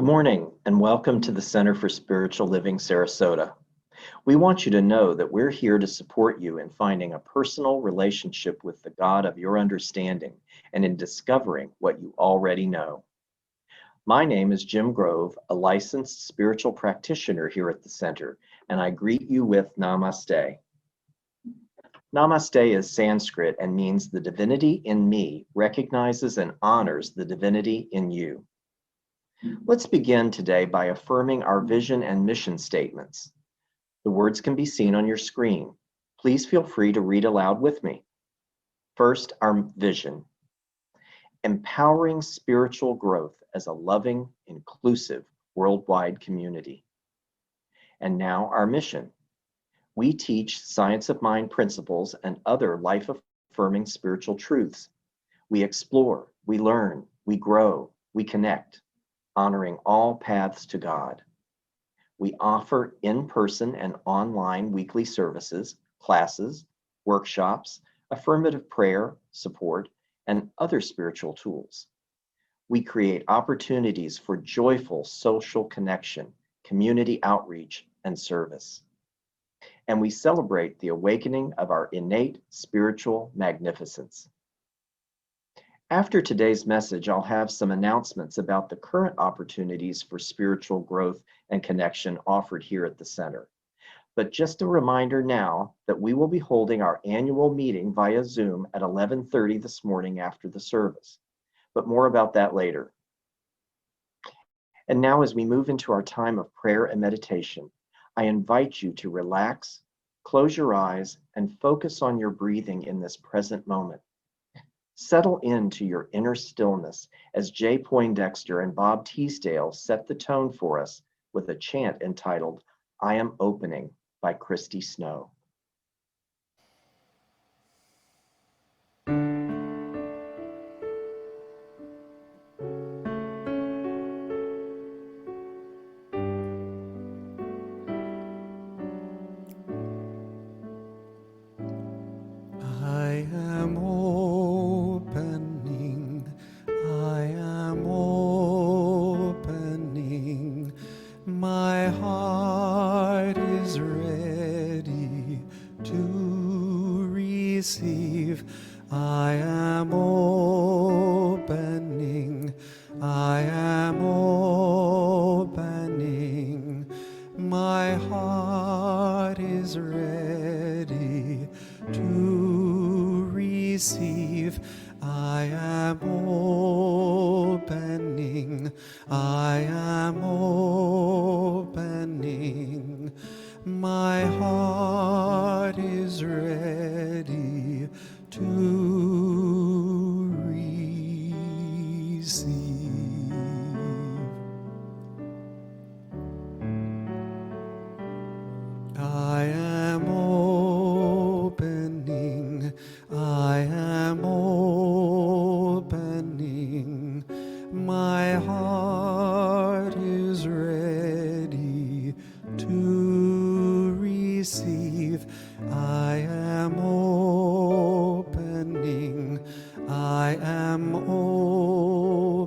morning and welcome to the Center for Spiritual Living Sarasota. We want you to know that we're here to support you in finding a personal relationship with the God of your understanding and in discovering what you already know. My name is Jim Grove, a licensed spiritual practitioner here at the center, and I greet you with Namaste. Namaste is Sanskrit and means the divinity in me recognizes and honors the divinity in you. Let's begin today by affirming our vision and mission statements. The words can be seen on your screen. Please feel free to read aloud with me. First, our vision. Empowering spiritual growth as a loving, inclusive, worldwide community. And now our mission. We teach science of mind principles and other life-affirming spiritual truths. We explore, we learn, we grow, we connect, honoring all paths to God. We offer in-person and online weekly services, classes, workshops, affirmative prayer, support, and other spiritual tools. We create opportunities for joyful social connection, community outreach, and service. And we celebrate the awakening of our innate spiritual magnificence. After today's message, I'll have some announcements about the current opportunities for spiritual growth and connection offered here at the center. But just a reminder now that we will be holding our annual meeting via Zoom at 11:30 this morning after the service. But more about that later. And now as we move into our time of prayer and meditation, I invite you to relax, close your eyes, and focus on your breathing in this present moment. Settle into your inner stillness as J. Poindexter and Bob Teesdale set the tone for us with a chant entitled, I Am Opening by Christy Snow. I am opening, I am opening, my heart is ready to receive. I am opening, I am opening, my heart is ready to receive. I am opening, I am opening, my heart is ready to receive. I am opening, I am opening, my heart is ready to receive. I am opening, I am opening,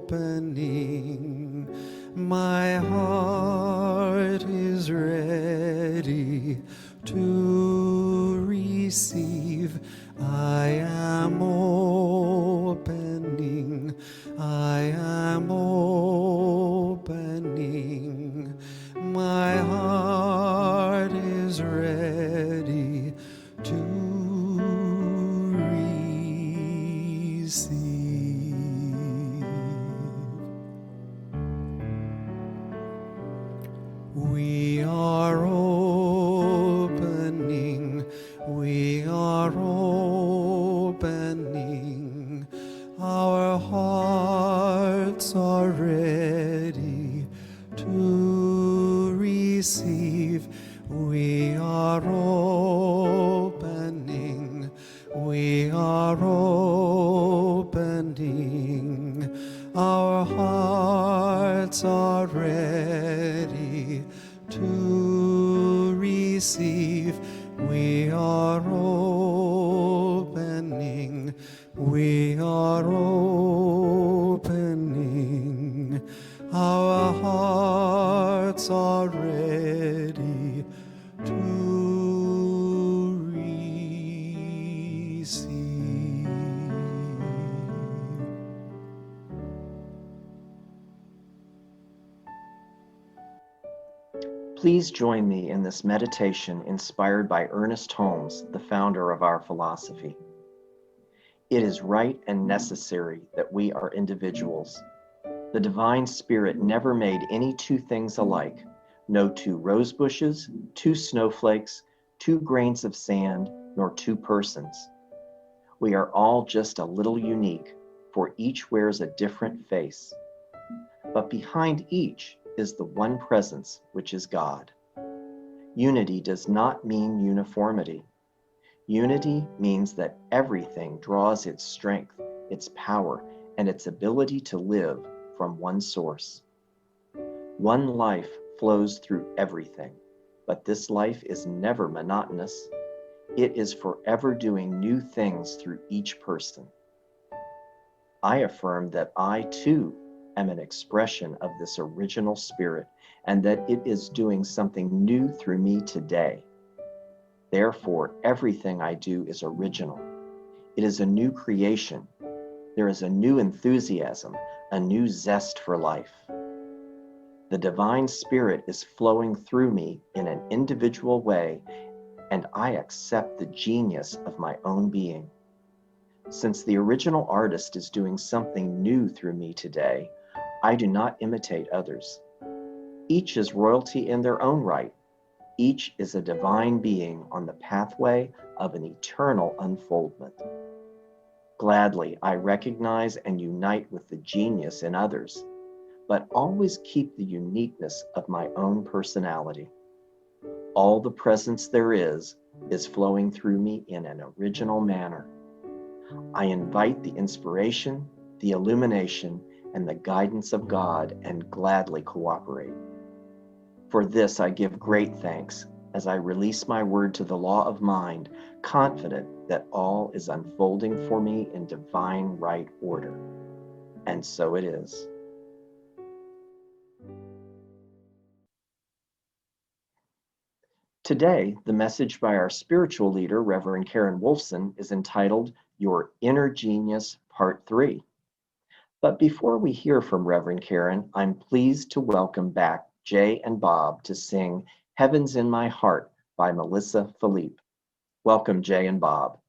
my heart is ready to receive. I am opening, I am opening, my heart is ready to receive. We are opening, we are opening, our hearts are ready to receive. We are opening, we are opening, our hearts are ready to receive. We are opening, we are opening, our hearts Please join me in this meditation inspired by Ernest Holmes, the founder of our philosophy. It is right and necessary that we are individuals. The divine spirit never made any two things alike, no two rose bushes, two snowflakes, two grains of sand, nor two persons. We are all just a little unique, for each wears a different face. But behind each is the one presence, which is God. Unity does not mean uniformity. Unity means that everything draws its strength, its power, and its ability to live from one source. One life flows through everything, but this life is never monotonous. It is forever doing new things through each person. I affirm that I too am an expression of this original spirit and that it is doing something new through me today. Therefore, everything I do is original. It is a new creation. There is a new enthusiasm, a new zest for life. The divine spirit is flowing through me in an individual way, and I accept the genius of my own being. Since the original artist is doing something new through me today, I do not imitate others. Each is royalty in their own right. Each is a divine being on the pathway of an eternal unfoldment. Gladly, I recognize and unite with the genius in others, but always keep the uniqueness of my own personality. All the presence there is flowing through me in an original manner. I invite the inspiration, the illumination, and the guidance of God and gladly cooperate. For this I give great thanks as I release my word to the law of mind, confident that all is unfolding for me in divine right order. And so it is. Today, the message by our spiritual leader, Reverend Karen Wolfson, is entitled Your Inner Genius, Part 3. But before we hear from Reverend Karen, I'm pleased to welcome back Jay and Bob to sing Heaven's in My Heart by Melissa Philippe. Welcome, Jay and Bob.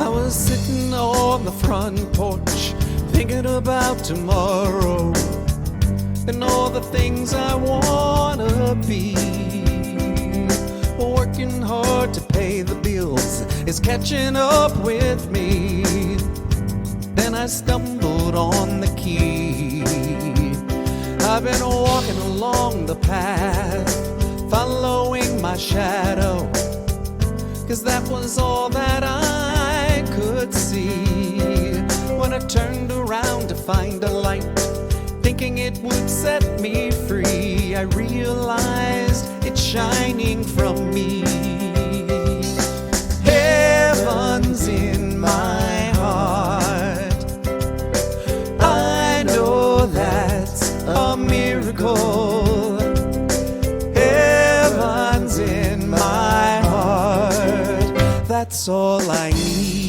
I was sitting on the front porch, thinking about tomorrow and all the things I wanna be. Working hard to pay the bills is catching up with me. Then I stumbled on the key. I've been walking along the path, following my shadow, 'cause that was all that I could see. When I turned around to find a light, thinking it would set me free, I realized it's shining from me. Heaven's in my heart. I know that's a miracle. Heaven's in my heart. That's all I need.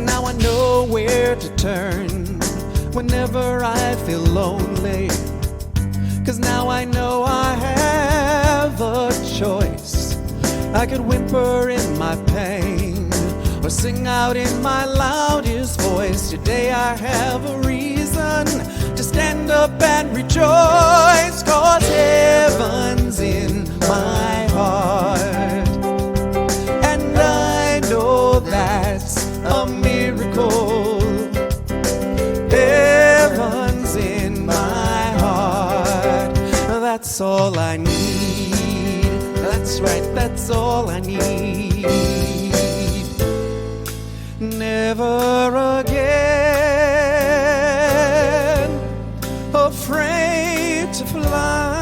Now I know where to turn whenever I feel lonely, 'cause now I know I have a choice. I could whimper in my pain or sing out in my loudest voice. Today I have a reason to stand up and rejoice, 'cause heaven's in my heart. And I know that's a miracle. Heaven's in my heart. That's all I need. That's right, that's all I need. Never again afraid to fly,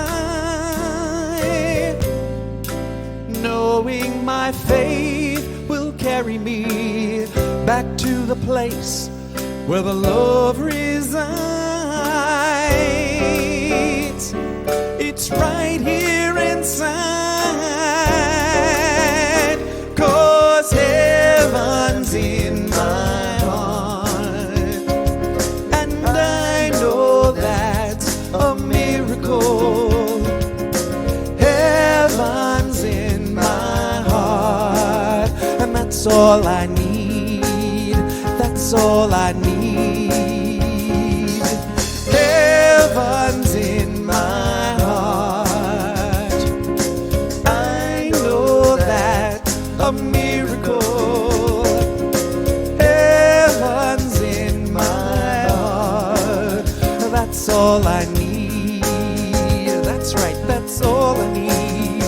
knowing my faith will carry me back to the place where the love resides. It's right here inside, 'cause heaven's in my heart, and I know that's a miracle. Heaven's in my heart, and that's all I need. That's all I need. Heaven's in my heart. I know that's a miracle. Heaven's in my heart. That's all I need. That's right, that's all I need.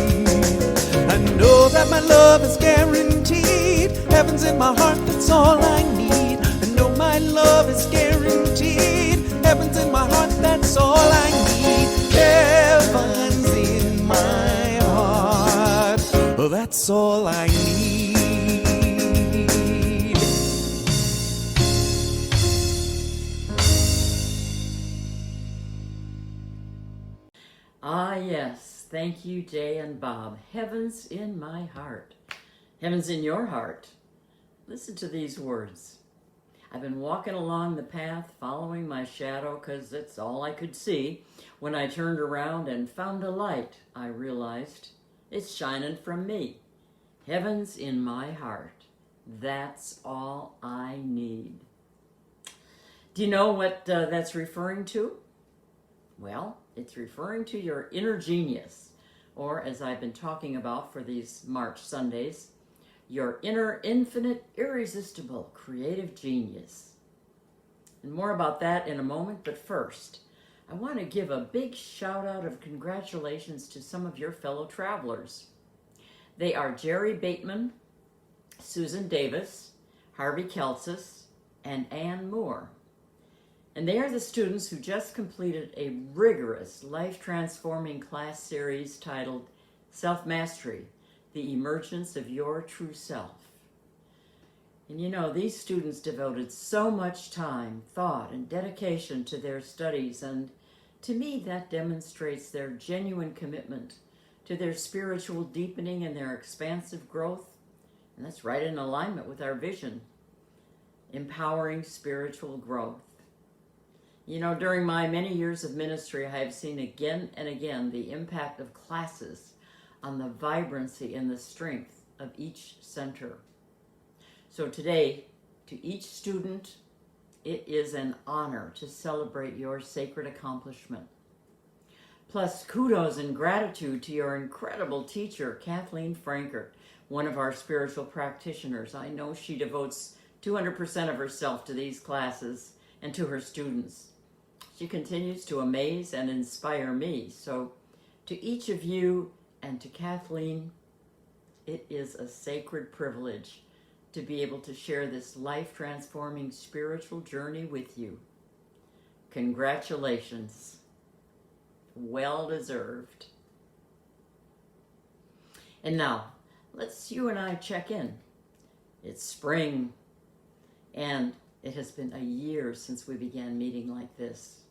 I know that my love is guaranteed. Heaven's in my heart, that's all I need. I know my love is guaranteed. Heaven's in my heart, that's all I need. Heaven's in my heart, that's all I need. Ah, yes. Thank you, Jay and Bob. Heaven's in my heart. Heaven's in your heart. Listen to these words. I've been walking along the path, following my shadow, 'cause that's all I could see. When I turned around and found a light, I realized it's shining from me. Heaven's in my heart. That's all I need. Do you know what that's referring to? Well, it's referring to your inner genius, or as I've been talking about for these March Sundays, your inner, infinite, irresistible, creative genius. And more about that in a moment, but first, I want to give a big shout out of congratulations to some of your fellow travelers. They are Jerry Bateman, Susan Davis, Harvey Kelsis, and Ann Moore. And they are the students who just completed a rigorous, life-transforming class series titled Self-Mastery, The Emergence of Your True Self. And you know, these students devoted so much time, thought, and dedication to their studies, and to me that demonstrates their genuine commitment to their spiritual deepening and their expansive growth. And that's right in alignment with our vision, empowering spiritual growth. You know, during my many years of ministry, I have seen again and again the impact of classes on the vibrancy and the strength of each center. So today, to each student, it is an honor to celebrate your sacred accomplishment. Plus, kudos and gratitude to your incredible teacher, Kathleen Frankert, one of our spiritual practitioners. I know she devotes 200% of herself to these classes and to her students. She continues to amaze and inspire me. So to each of you and to Kathleen, it is a sacred privilege to be able to share this life-transforming spiritual journey with you. Congratulations. Well deserved. And now, let's you and I check in. It's spring, and it has been a year since we began meeting like this.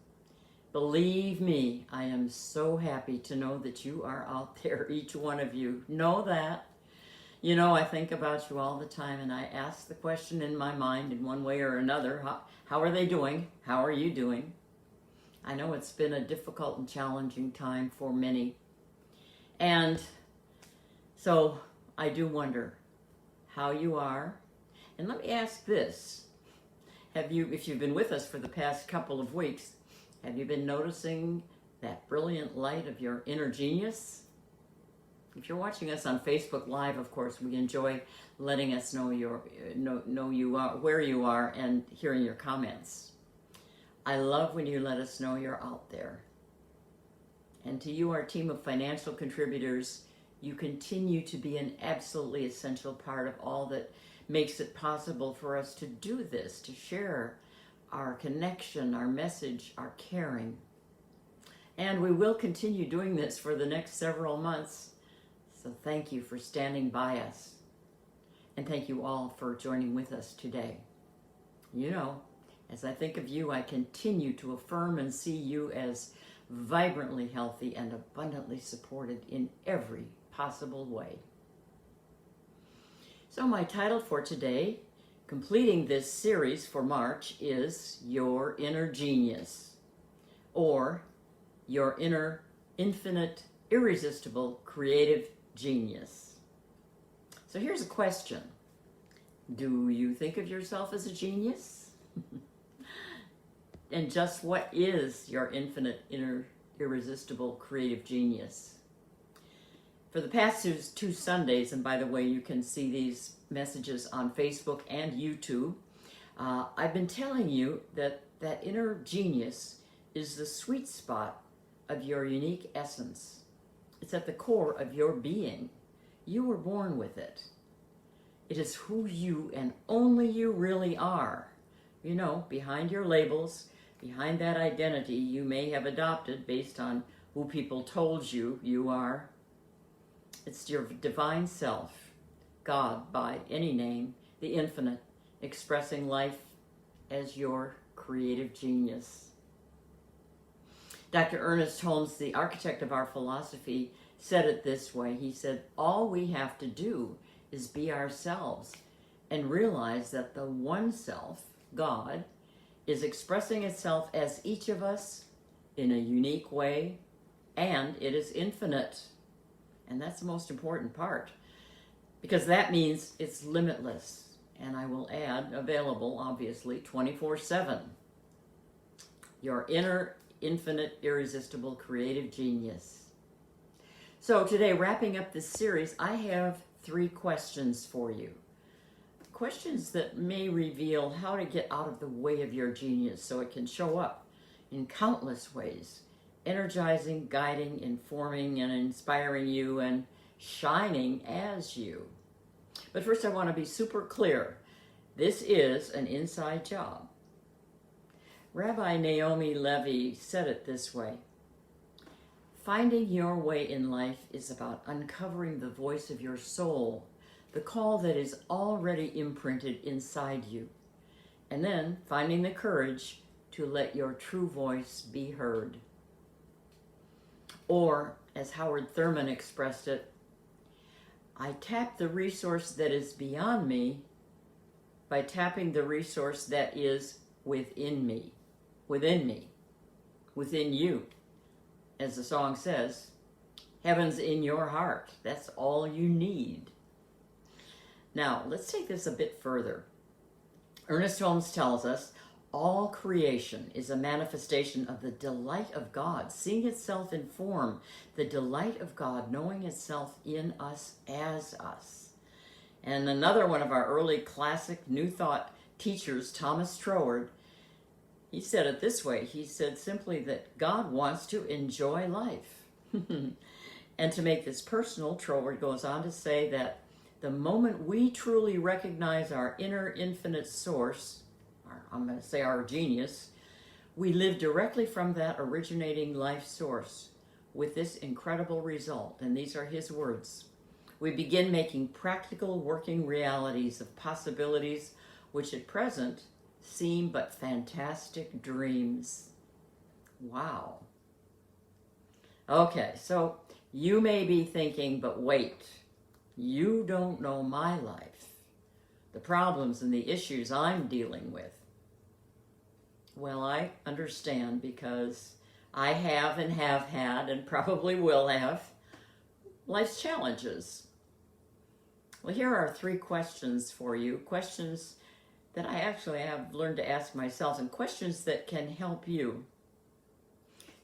Believe me, I am so happy to know that you are out there, each one of you. Know that. You know, I think about you all the time, and I ask the question in my mind in one way or another, how are they doing? How are you doing? I know it's been a difficult and challenging time for many. And so I do wonder how you are. And let me ask this. If you've been with us for the past couple of weeks, have you been noticing that brilliant light of your inner genius? If you're watching us on Facebook Live, of course, we enjoy letting us know where you are and hearing your comments. I love when you let us know you're out there. And to you, our team of financial contributors, you continue to be an absolutely essential part of all that makes it possible for us to do this, to share our connection, our message, our caring. And we will continue doing this for the next several months. So thank you for standing by us. And thank you all for joining with us today. You know, as I think of you, I continue to affirm and see you as vibrantly healthy, and abundantly supported in every possible way. So my title for today, completing this series for March, is Your Inner Genius, or Your Inner Infinite, Irresistible, Creative Genius. So here's a question. Do you think of yourself as a genius? And just what is your infinite, inner, irresistible, creative genius? For the past two Sundays, and by the way, you can see these messages on Facebook and YouTube, I've been telling you that that inner genius is the sweet spot of your unique essence. It's at the core of your being. You were born with it. It is who you and only you really are. You know, behind your labels, behind that identity you may have adopted based on who people told you you are. It's your divine self, God by any name, the infinite, expressing life as your creative genius. Dr. Ernest Holmes, the architect of our philosophy, said it this way. He said, all we have to do is be ourselves and realize that the one self, God, is expressing itself as each of us in a unique way, and it is infinite. And that's the most important part, because that means it's limitless. And I will add, available, obviously, 24/7. Your inner, infinite, irresistible, creative genius. So today, wrapping up this series, I have 3 questions for you. Questions that may reveal how to get out of the way of your genius so it can show up in countless ways, energizing, guiding, informing, and inspiring you and shining as you. But first I want to be super clear. This is an inside job. Rabbi Naomi Levy said it this way. Finding your way in life is about uncovering the voice of your soul, the call that is already imprinted inside you, and then finding the courage to let your true voice be heard. Or, as Howard Thurman expressed it, I tap the resource that is beyond me by tapping the resource that is within me, within you. As the song says, heaven's in your heart. That's all you need. Now, let's take this a bit further. Ernest Holmes tells us all creation is a manifestation of the delight of God, seeing itself in form, the delight of God, knowing itself in us as us. And another one of our early classic New Thought teachers, Thomas Troward, he said it this way. He said simply that God wants to enjoy life. And to make this personal, Troward goes on to say that the moment we truly recognize our inner infinite source, I'm going to say our genius, we live directly from that originating life source with this incredible result. And these are his words. We begin making practical working realities of possibilities which at present seem but fantastic dreams. Wow. Okay, so you may be thinking, but wait, you don't know my life, the problems and the issues I'm dealing with. Well, I understand, because I have and have had and probably will have life's challenges. Well, here are 3 questions for you, questions that I actually have learned to ask myself, and questions that can help you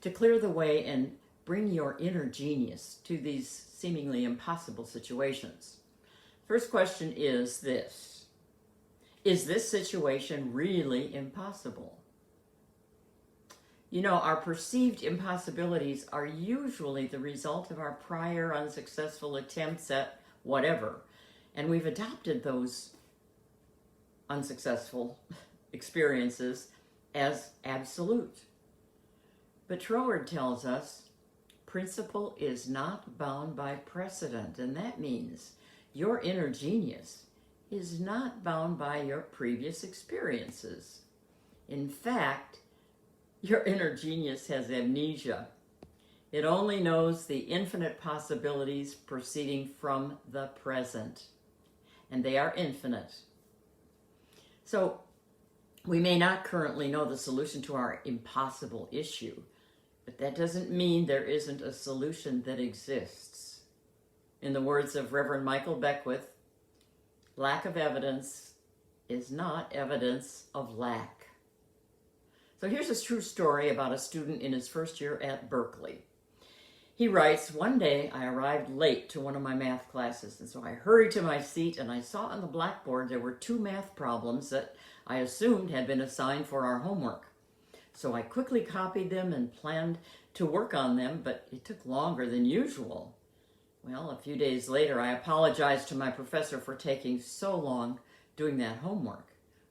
to clear the way and bring your inner genius to these seemingly impossible situations. First question is this: is this situation really impossible? You know, our perceived impossibilities are usually the result of our prior unsuccessful attempts at whatever, and we've adopted those unsuccessful experiences as absolute. But Troward tells us principle is not bound by precedent, and that means your inner genius is not bound by your previous experiences. In fact, your inner genius has amnesia. It only knows the infinite possibilities proceeding from the present, and they are infinite. So we may not currently know the solution to our impossible issue, but that doesn't mean there isn't a solution that exists. In the words of Reverend Michael Beckwith, lack of evidence is not evidence of lack. So here's a true story about a student in his first year at Berkeley. He writes, "One day I arrived late to one of my math classes, and so I hurried to my seat and I saw on the blackboard there were 2 math problems that I assumed had been assigned for our homework. So I quickly copied them and planned to work on them, but it took longer than usual. Well, a few days later, I apologized to my professor for taking so long doing that homework.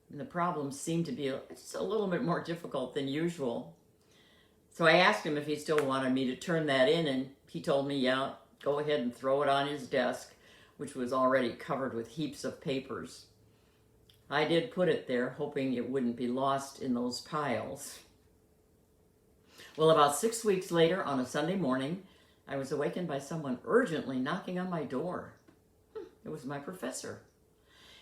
And the problems seemed to be just a little bit more difficult than usual. So I asked him if he still wanted me to turn that in, and he told me, yeah, go ahead and throw it on his desk, which was already covered with heaps of papers. I did put it there, hoping it wouldn't be lost in those piles. Well, about 6 weeks later, on a Sunday morning, I was awakened by someone urgently knocking on my door. It was my professor.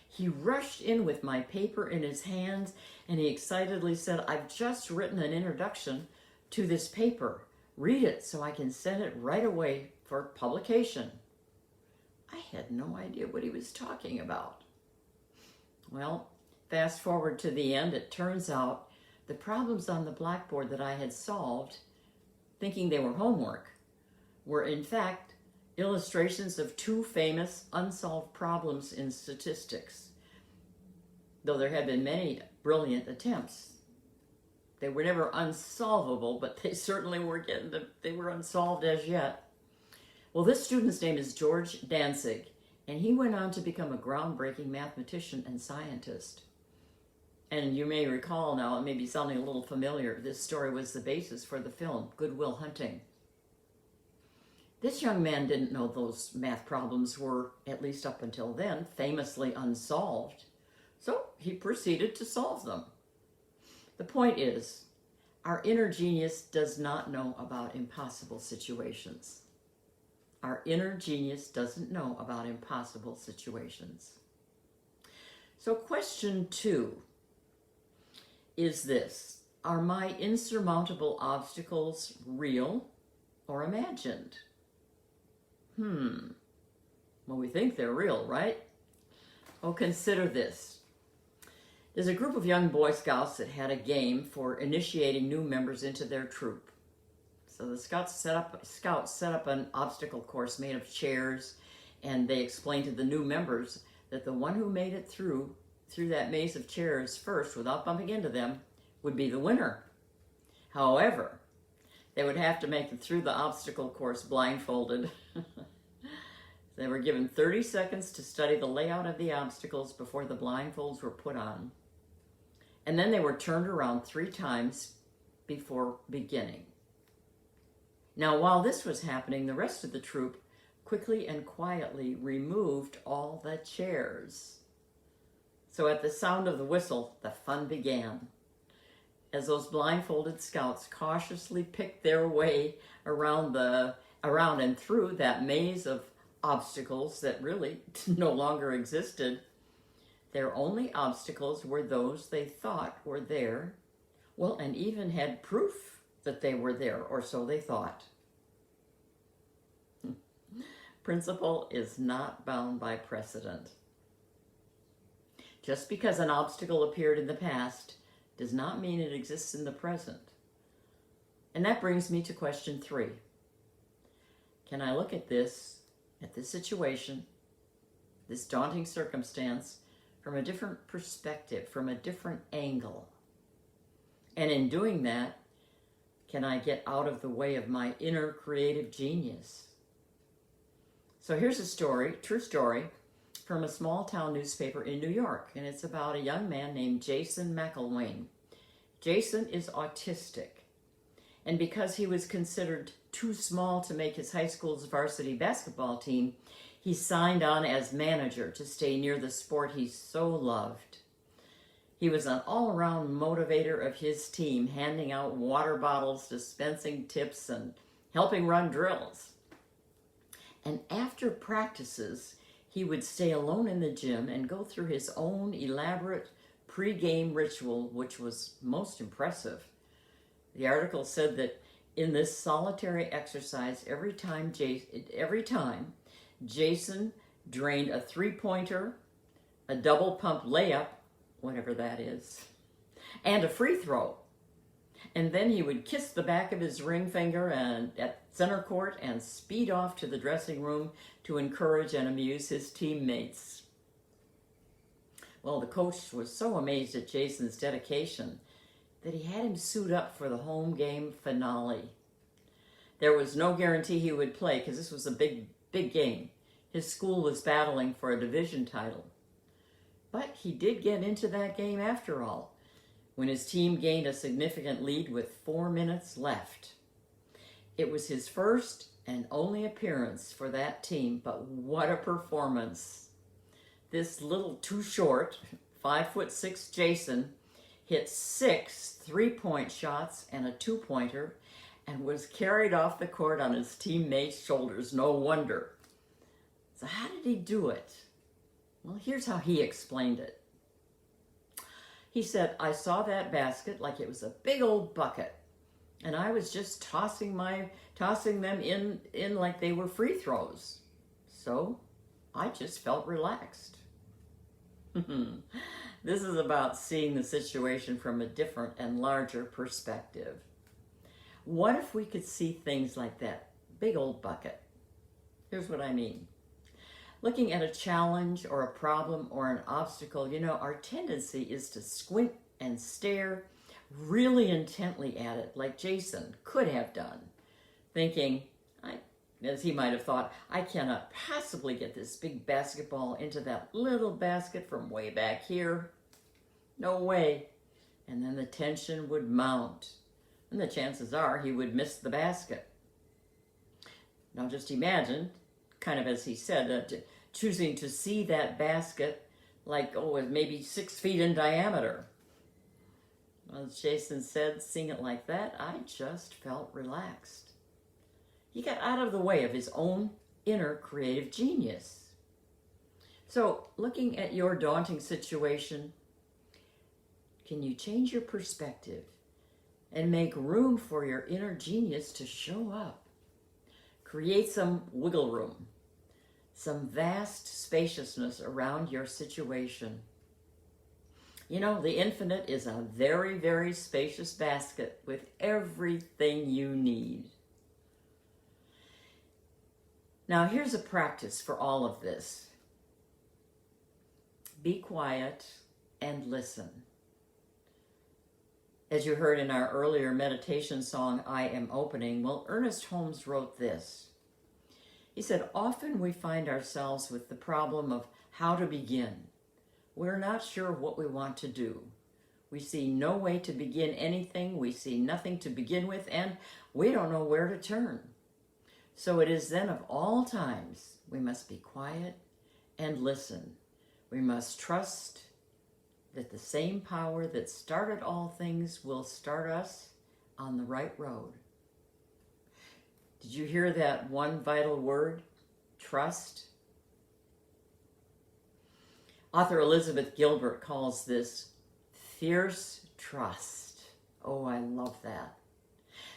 He rushed in with my paper in his hands, and he excitedly said, "I've just written an introduction to this paper. Read it so I can send it right away for publication." I had no idea what he was talking about. Well, fast forward to the end, it turns out the problems on the blackboard that I had solved, thinking they were homework, were in fact illustrations of 2 famous unsolved problems in statistics. Though there had been many brilliant attempts, they were never unsolvable, but they certainly they were unsolved as yet. Well, this student's name is George Danzig, and he went on to become a groundbreaking mathematician and scientist. And you may recall now, it may be sounding a little familiar, this story was the basis for the film Good Will Hunting. This young man didn't know those math problems were, at least up until then, famously unsolved. So he proceeded to solve them. The point is, our inner genius does not know about impossible situations. Our inner genius doesn't know about impossible situations. So question 2 is this: are my insurmountable obstacles real or imagined? Well, we think they're real, right? Oh, consider this. There's a group of young Boy Scouts that had a game for initiating new members into their troop. So the Scouts set up an obstacle course made of chairs, and they explained to the new members that the one who made it through that maze of chairs first without bumping into them would be the winner. However, they would have to make it through the obstacle course blindfolded. They were given 30 seconds to study the layout of the obstacles before the blindfolds were put on. And then they were turned around 3 times before beginning. Now, while this was happening, the rest of the troop quickly and quietly removed all the chairs. So at the sound of the whistle, the fun began, as those blindfolded scouts cautiously picked their way around and through that maze of obstacles that really no longer existed. Their only obstacles were those they thought were there, well, and even had proof that they were there, or so they thought. Principle is not bound by precedent. Just because an obstacle appeared in the past does not mean it exists in the present. And that brings me to question 3. Can I look at this situation, this daunting circumstance, from a different perspective, from a different angle? And in doing that, can I get out of the way of my inner creative genius? So here's a story, true story, from a small town newspaper in New York, and it's about a young man named Jason McElwain. Jason is autistic, and because he was considered too small to make his high school's varsity basketball team, he signed on as manager to stay near the sport he so loved. He was an all-around motivator of his team, handing out water bottles, dispensing tips, and helping run drills. And after practices, he would stay alone in the gym and go through his own elaborate pre-game ritual, which was most impressive. The article said that in this solitary exercise, every time Jason drained a three-pointer, a double pump layup, whatever that is, and a free throw. And then he would kiss the back of his ring finger and at center court and speed off to the dressing room to encourage and amuse his teammates. Well, the coach was so amazed at Jason's dedication that he had him suit up for the home game finale. There was no guarantee he would play because this was a big game. His school was battling for a division title. But he did get into that game after all, when his team gained a significant lead with 4 minutes left. It was his first and only appearance for that team, but what a performance. This little too short, 5'6" Jason hit 6 3-point shots and a 2-pointer and was carried off the court on his teammates' shoulders. No wonder. So how did he do it? Well, here's how he explained it. He said, I saw that basket like it was a big old bucket, and I was just tossing them in like they were free throws. So I just felt relaxed. This is about seeing the situation from a different and larger perspective. What if we could see things like that big old bucket? Here's what I mean. Looking at a challenge or a problem or an obstacle, our tendency is to squint and stare really intently at it, like Jason could have done, thinking, as he might have thought, I cannot possibly get this big basketball into that little basket from way back here. No way. And then the tension would mount, and the chances are he would miss the basket. Now just imagine, kind of as he said, choosing to see that basket like, maybe 6 feet in diameter. As Jason said, seeing it like that, I just felt relaxed. He got out of the way of his own inner creative genius. So, looking at your daunting situation, can you change your perspective and make room for your inner genius to show up? Create some wiggle room, some vast spaciousness around your situation. The infinite is a very, very spacious basket with everything you need. Now, here's a practice for all of this. Be quiet and listen. As you heard in our earlier meditation song, I Am Opening, Ernest Holmes wrote this. He said, often we find ourselves with the problem of how to begin. We're not sure what we want to do. We see no way to begin anything. We see nothing to begin with, and we don't know where to turn. So it is then of all times we must be quiet and listen. We must trust that the same power that started all things will start us on the right road. Did you hear that one vital word? Trust. Author Elizabeth Gilbert calls this fierce trust. Oh, I love that.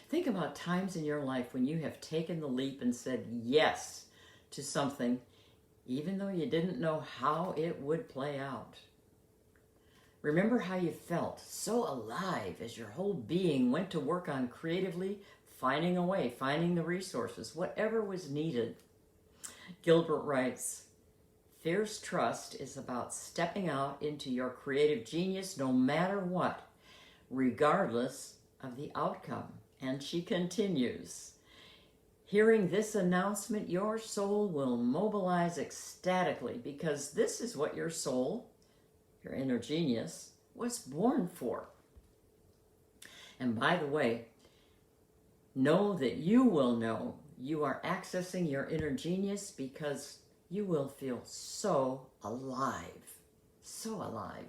Think about times in your life when you have taken the leap and said yes to something, even though you didn't know how it would play out. Remember how you felt so alive as your whole being went to work on creatively finding a way, finding the resources, whatever was needed. Gilbert writes, fierce trust is about stepping out into your creative genius no matter what, regardless of the outcome. And she continues, hearing this announcement, your soul will mobilize ecstatically because this is what your soul, your inner genius, was born for. And by the way, know that you will know you are accessing your inner genius because you will feel so alive. So alive.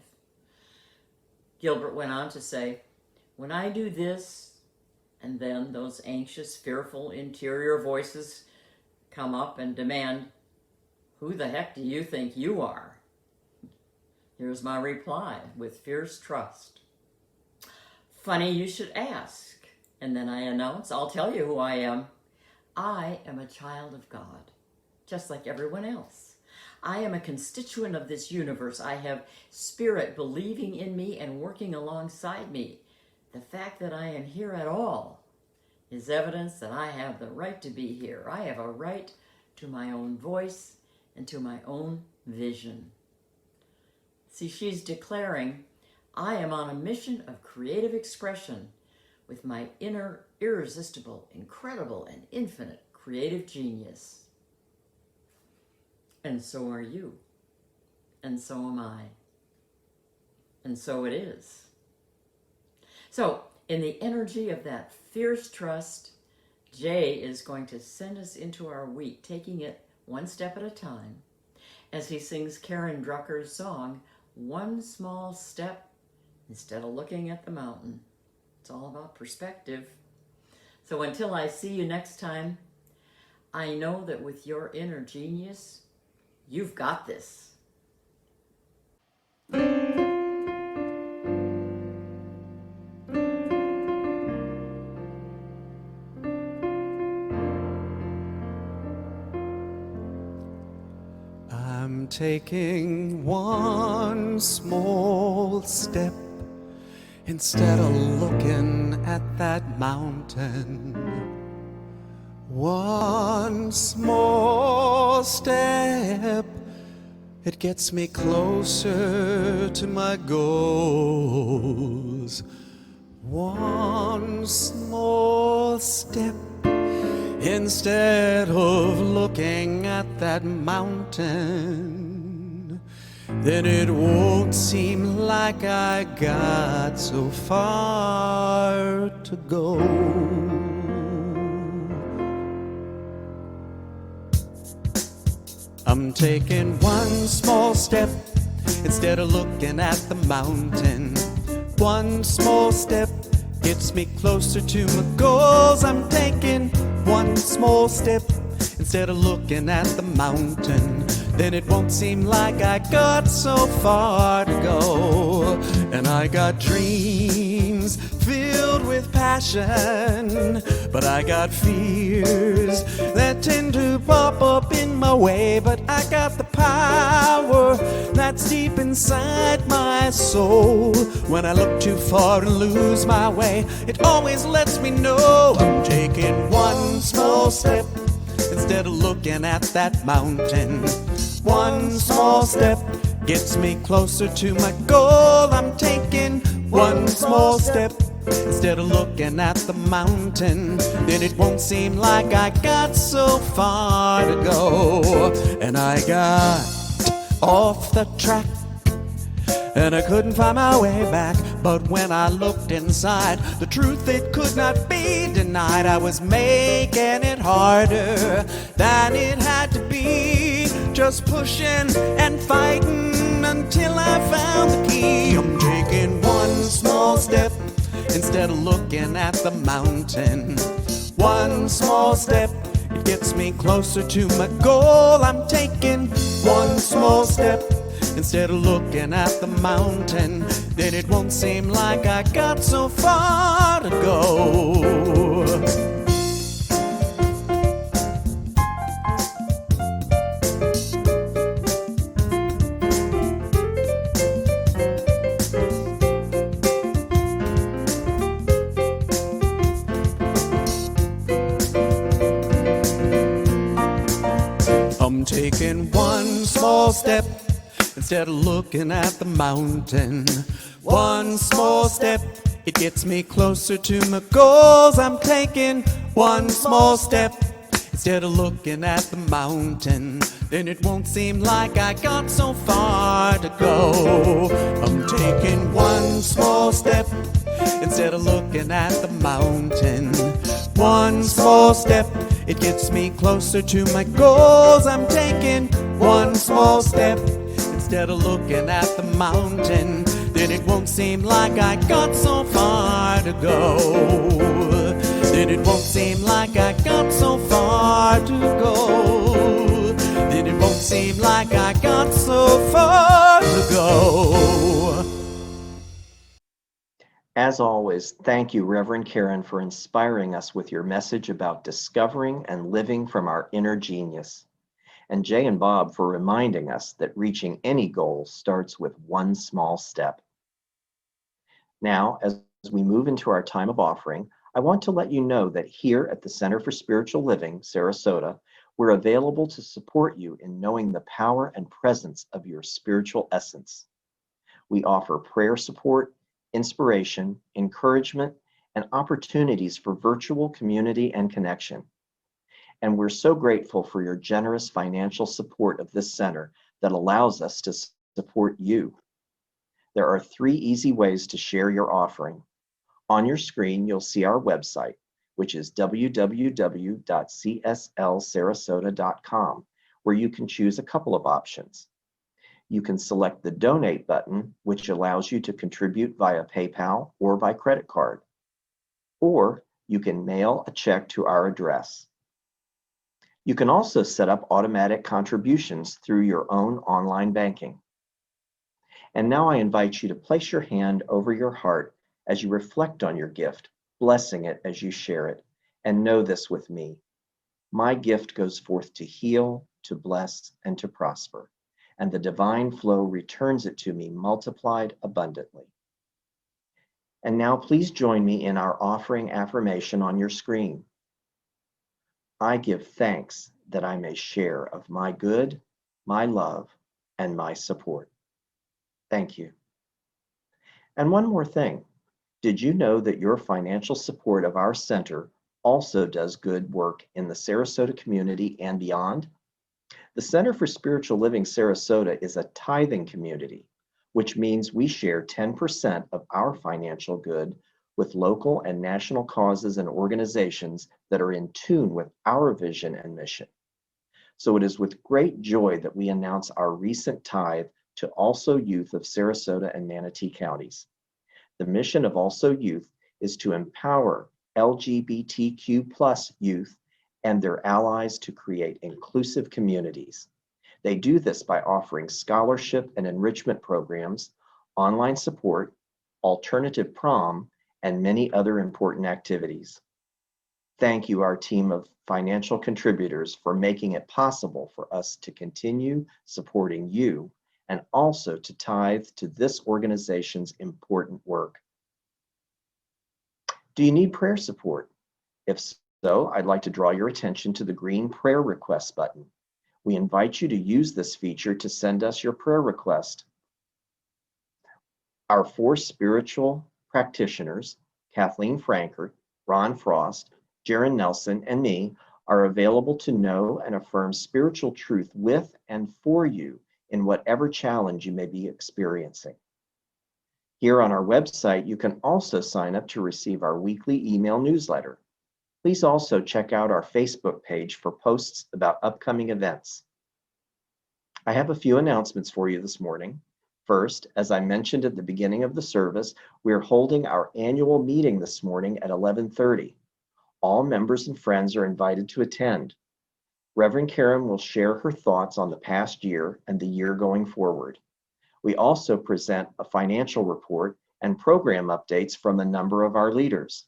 Gilbert went on to say, when I do this, And then those anxious, fearful interior voices come up and demand, who the heck do you think you are? Here's my reply with fierce trust. Funny you should ask. And then I announce, I'll tell you who I am. I am a child of God, just like everyone else. I am a constituent of this universe. I have spirit believing in me and working alongside me. The fact that I am here at all is evidence that I have the right to be here. I have a right to my own voice and to my own vision. See, she's declaring, I am on a mission of creative expression with my inner, irresistible, incredible, and infinite creative genius. And so are you. And so am I. And so it is. So, in the energy of that fierce trust, Jay is going to send us into our week, taking it one step at a time, as he sings Karen Drucker's song, One Small Step Instead of Looking at the Mountain. It's all about perspective. So until I see you next time, I know that with your inner genius, you've got this. I'm taking one small step instead of looking at that mountain. One small step, it gets me closer to my goals. One small step, instead of looking at that mountain, then it won't seem like I got so far to go. I'm taking one small step instead of looking at the mountain. One small step gets me closer to my goals. I'm taking one small step instead of looking at the mountain. Then it won't seem like I got so far to go. And I got dreams filled with passion, but I got fears that tend to pop up in my way. But I got the power that's deep inside my soul. When I look too far and lose my way, it always lets me know I'm taking one small step instead of looking at that mountain. One small step gets me closer to my goal. I'm taking one small step instead of looking at the mountain. Then it won't seem like I got so far to go. And I got off the track and I couldn't find my way back. But when I looked inside, the truth, it could not be denied. I was making it harder than it had to be, just pushing and fighting until I found the key. I'm taking one small step instead of looking at the mountain. One small step, it gets me closer to my goal. I'm taking one small step instead of looking at the mountain. Then it won't seem like I got so far to go. I'm taking one small step instead of looking at the mountain. One small step, it gets me closer to my goals. I'm taking one small step instead of looking at the mountain. Then it won't seem like I got so far to go. I'm taking one small step instead of looking at the mountain. One small step, it gets me closer to my goals. I'm taking one small step instead of looking at the mountain. Then it won't seem like I got so far to go. then it won't seem like I got so far to go. Then it won't seem like I got so far to go. As always, thank you, Reverend Karen, for inspiring us with your message about discovering and living from our inner genius. And Jay and Bob for reminding us that reaching any goal starts with one small step. Now, as we move into our time of offering, I want to let you know that here at the Center for Spiritual Living, Sarasota, we're available to support you in knowing the power and presence of your spiritual essence. We offer prayer support, inspiration, encouragement, and opportunities for virtual community and connection. And we're so grateful for your generous financial support of this center that allows us to support you. There are 3 easy ways to share your offering. On your screen, you'll see our website, which is www.cslsarasota.com, where you can choose a couple of options. You can select the Donate button, which allows you to contribute via PayPal or by credit card. Or you can mail a check to our address. You can also set up automatic contributions through your own online banking. And now I invite you to place your hand over your heart as you reflect on your gift, blessing it as you share it, and know this with me. My gift goes forth to heal, to bless, and to prosper, and the divine flow returns it to me multiplied abundantly. And now please join me in our offering affirmation on your screen. I give thanks that I may share of my good, my love, and my support. Thank you. And one more thing. Did you know that your financial support of our center also does good work in the Sarasota community and beyond? The Center for Spiritual Living Sarasota is a tithing community, which means we share 10% of our financial good with local and national causes and organizations that are in tune with our vision and mission. So it is with great joy that we announce our recent tithe to Also Youth of Sarasota and Manatee counties. The mission of Also Youth is to empower LGBTQ+ youth and their allies to create inclusive communities. They do this by offering scholarship and enrichment programs, online support, alternative prom, and many other important activities. Thank you, our team of financial contributors, for making it possible for us to continue supporting you and also to tithe to this organization's important work. Do you need prayer support? If so, I'd like to draw your attention to the green prayer request button. We invite you to use this feature to send us your prayer request. Our 4 spiritual practitioners, Kathleen Frankert, Ron Frost, Jaron Nelson, and me, are available to know and affirm spiritual truth with and for you in whatever challenge you may be experiencing. Here on our website, you can also sign up to receive our weekly email newsletter. Please also check out our Facebook page for posts about upcoming events. I have a few announcements for you this morning. First, as I mentioned at the beginning of the service, we are holding our annual meeting this morning at 11:30. All members and friends are invited to attend. Reverend Karen will share her thoughts on the past year and the year going forward. We also present a financial report and program updates from a number of our leaders.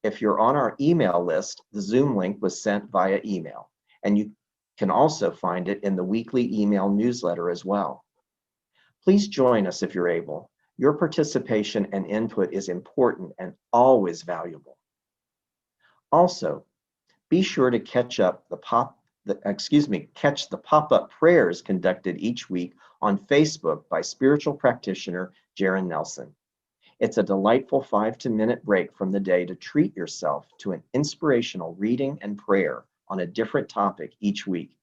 If you're on our email list, the Zoom link was sent via email, and you can also find it in the weekly email newsletter as well. Please join us if you're able. Your participation and input is important and always valuable. Also, be sure to catch the pop-up prayers conducted each week on Facebook by spiritual practitioner Jaron Nelson. It's a delightful 5-minute break from the day to treat yourself to an inspirational reading and prayer on a different topic each week.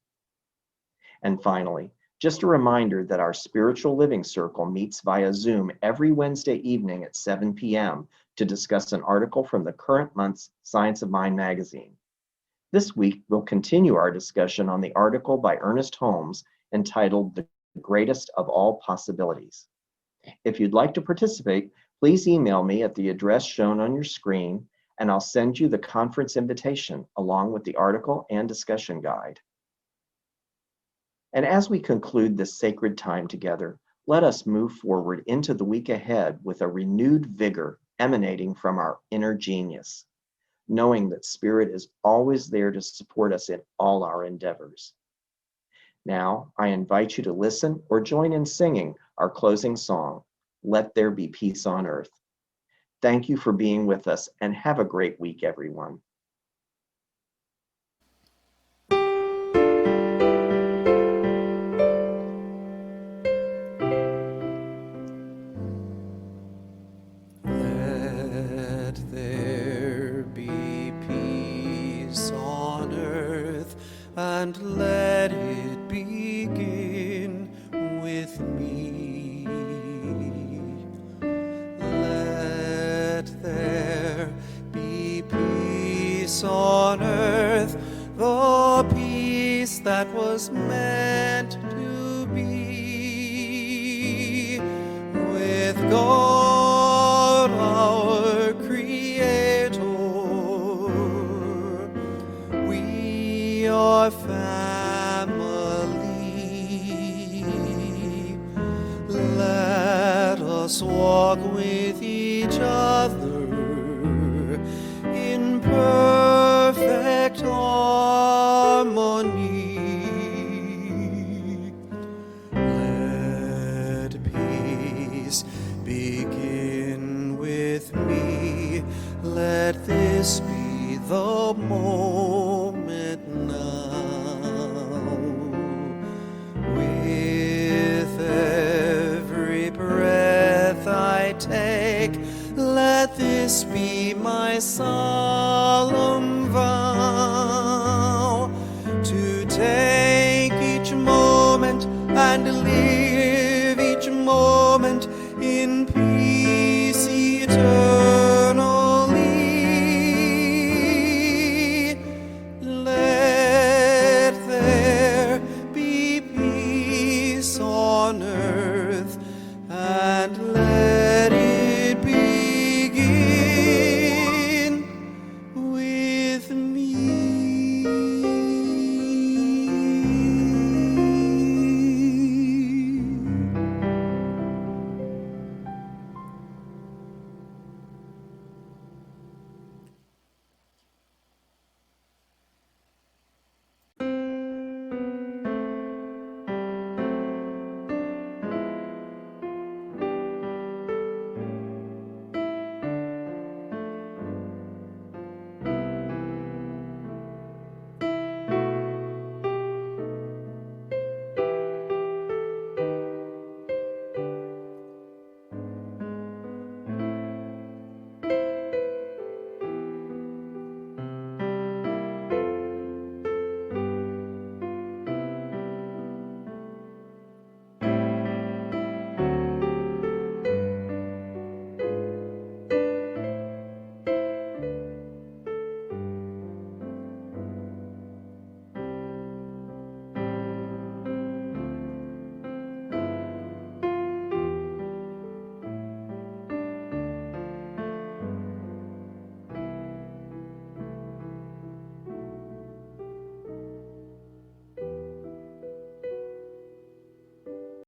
And finally, just a reminder that our Spiritual Living Circle meets via Zoom every Wednesday evening at 7 p.m. to discuss an article from the current month's Science of Mind magazine. This week, we'll continue our discussion on the article by Ernest Holmes entitled The Greatest of All Possibilities. If you'd like to participate, please email me at the address shown on your screen and I'll send you the conference invitation along with the article and discussion guide. And as we conclude this sacred time together, let us move forward into the week ahead with a renewed vigor emanating from our inner genius, knowing that Spirit is always there to support us in all our endeavors. Now, I invite you to listen or join in singing our closing song, Let There Be Peace on Earth. Thank you for being with us, and have a great week, everyone. Let there be peace on earth, and let it begin with me. Let there be peace on earth, the peace that was meant to be with God our Creator. We are family. Let us walk with each other in perfect harmony. Let peace begin with me. Let this be the moment now. With every breath I take, let this be my solemn vow, to take each moment and